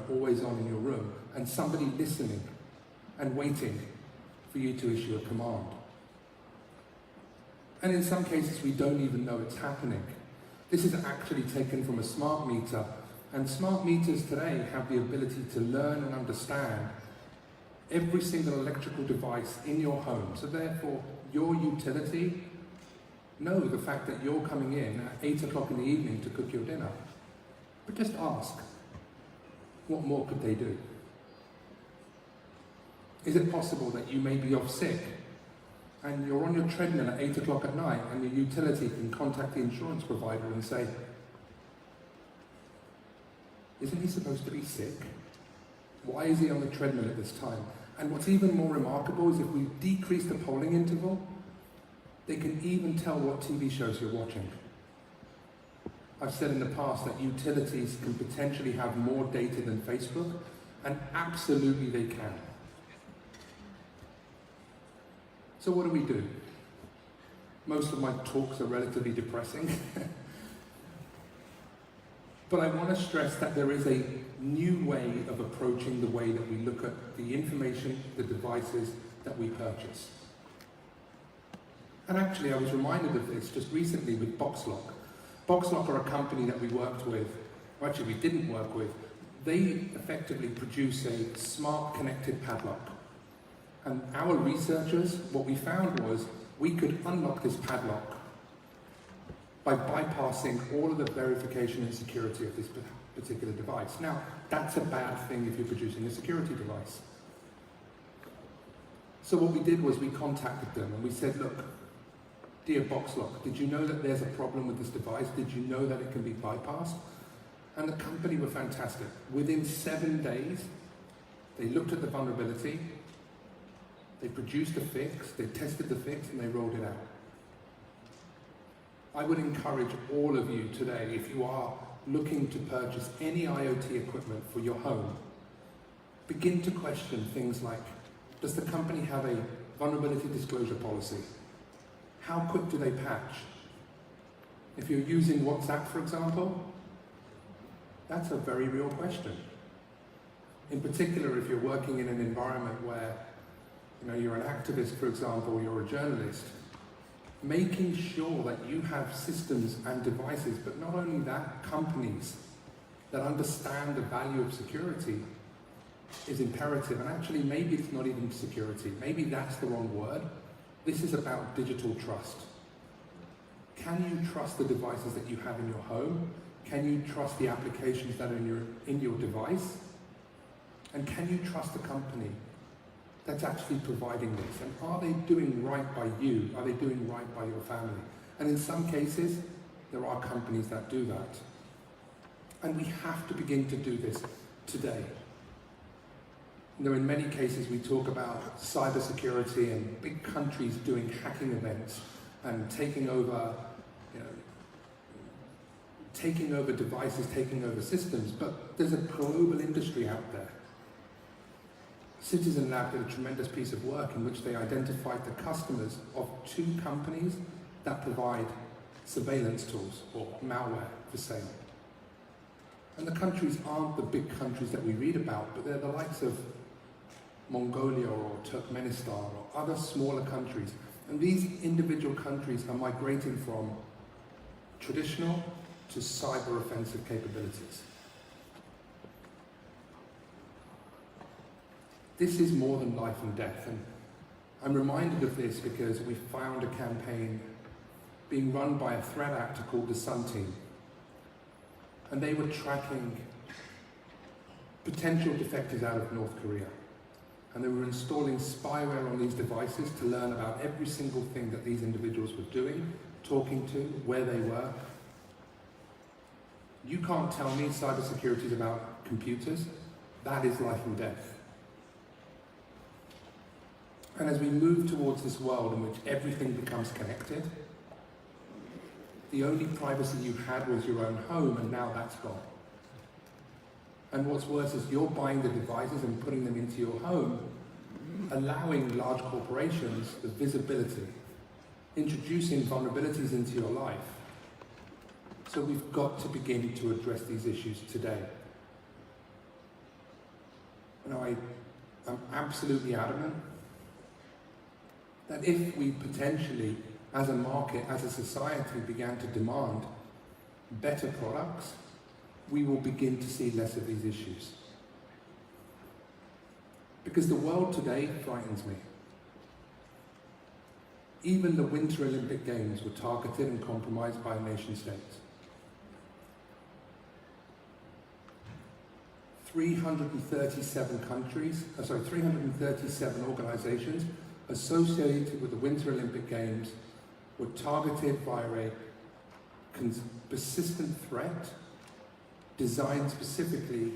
always on in your room, and somebody listening and waiting for you to issue a command. And in some cases, we don't even know it's happening. This is actually taken from a smart meter, and smart meters today have the ability to learn and understand every single electrical device in your home. So therefore, your utility know the fact that you're coming in at 8 o'clock in the evening to cook your dinner. But just ask, what more could they do? Is it possible that you may be off sick and you're on your treadmill at 8 o'clock at night and your utility can contact the insurance provider and say, isn't he supposed to be sick? Why is he on the treadmill at this time? And what's even more remarkable is if we decrease the polling interval, they can even tell what TV shows you're watching. I've said in the past that utilities can potentially have more data than Facebook, and absolutely they can. So what do? Most of my talks are relatively depressing. But I want to stress that there is a new way of approaching the way that we look at the information, the devices that we purchase. And actually I was reminded of this just recently with Boxlock. Boxlock are a company that we worked with, or actually we didn't work with. They effectively produce a smart connected padlock. And our researchers, what we found was we could unlock this padlock by bypassing all of the verification and security of this particular device. Now, that's a bad thing if you're producing a security device. So what we did was we contacted them and we said, look, dear Boxlock, did you know that there's a problem with this device? Did you know that it can be bypassed? And the company were fantastic. Within 7 days, they looked at the vulnerability, they produced a fix, they tested the fix, and they rolled it out. I would encourage all of you today, if you are looking to purchase any IoT equipment for your home, begin to question things like, does the company have a vulnerability disclosure policy? How quick do they patch? If you're using WhatsApp, for example, that's a very real question. In particular, if you're working in an environment where you're an activist, for example, or you're a journalist, making sure that you have systems and devices, but not only that, companies that understand the value of security is imperative. And actually, maybe it's not even security. Maybe that's the wrong word. This is about digital trust. Can you trust the devices that you have in your home? Can you trust the applications that are in your device? And can you trust the company that's actually providing this? And are they doing right by you? Are they doing right by your family? And in some cases, there are companies that do that. And we have to begin to do this today. In many cases we talk about cybersecurity and big countries doing hacking events and taking over devices, taking over systems, but there's a global industry out there. Citizen Lab did a tremendous piece of work in which they identified the customers of 2 companies that provide surveillance tools or malware for sale. And the countries aren't the big countries that we read about, but they're the likes of Mongolia or Turkmenistan or other smaller countries. And these individual countries are migrating from traditional to cyber offensive capabilities. This is more than life and death, and I'm reminded of this because we found a campaign being run by a threat actor called the Sun Team, and they were tracking potential defectors out of North Korea, and they were installing spyware on these devices to learn about every single thing that these individuals were doing, talking to, where they were. You can't tell me cybersecurity is about computers. That is life and death. And as we move towards this world in which everything becomes connected, the only privacy you had was your own home, and now that's gone. And what's worse is you're buying the devices and putting them into your home, allowing large corporations the visibility, introducing vulnerabilities into your life. So we've got to begin to address these issues today. I'm absolutely adamant that if we potentially, as a market, as a society, began to demand better products, we will begin to see less of these issues. Because the world today frightens me. Even the Winter Olympic Games were targeted and compromised by a nation state. 337 organizations associated with the Winter Olympic Games were targeted via a persistent threat designed specifically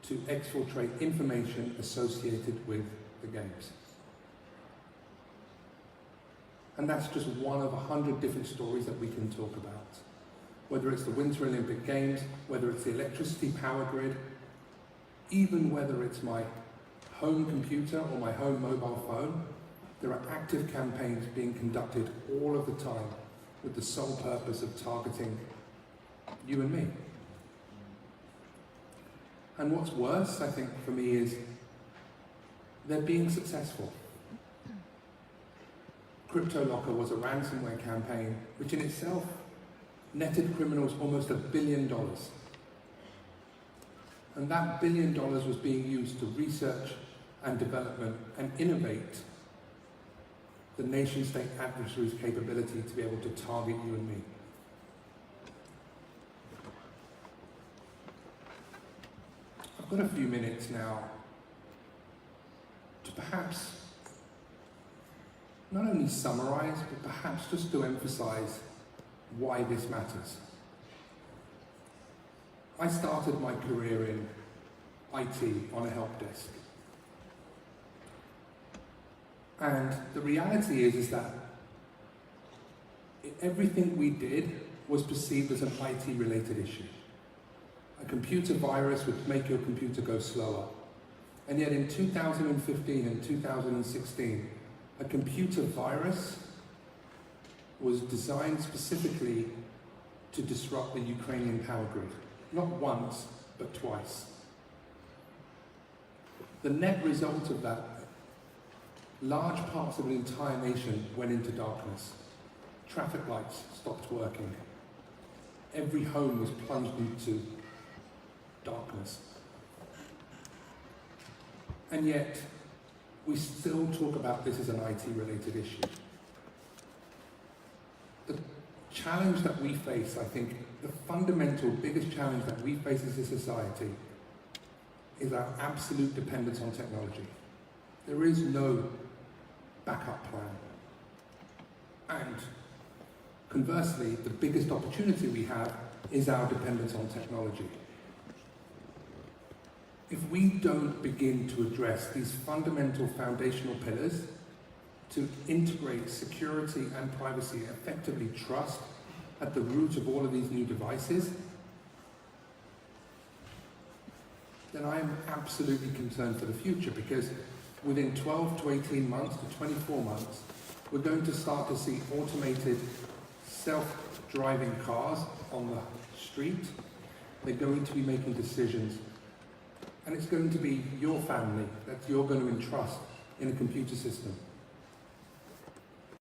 to exfiltrate information associated with the Games. And that's just one of 100 different stories that we can talk about. Whether it's the Winter Olympic Games, whether it's the electricity power grid, even whether it's my home computer or my home mobile phone, there are active campaigns being conducted all of the time with the sole purpose of targeting you and me. And what's worse, I think, for me, is they're being successful. CryptoLocker was a ransomware campaign which in itself netted criminals almost $1 billion. And that $1 billion was being used to research and development and innovate the nation-state adversary's capability to be able to target you and me. I've got a few minutes now to perhaps not only summarize, but perhaps just to emphasize why this matters. I started my career in IT on a help desk. And the reality is that everything we did was perceived as an IT-related issue. A computer virus would make your computer go slower. And yet in 2015 and 2016, a computer virus was designed specifically to disrupt the Ukrainian power grid. Not once, but twice. The net result of that, large parts of an entire nation went into darkness. Traffic lights stopped working. Every home was plunged into darkness. And yet, we still talk about this as an IT-related issue. The challenge that we face, I think, the fundamental biggest challenge that we face as a society is our absolute dependence on technology. There is no backup plan. And conversely, the biggest opportunity we have is our dependence on technology. If we don't begin to address these fundamental foundational pillars to integrate security and privacy, effectively trust at the root of all of these new devices, then I am absolutely concerned for the future, because within 12 to 18 months to 24 months, we're going to start to see automated self-driving cars on the street. They're going to be making decisions, and it's going to be your family that you're going to entrust in a computer system.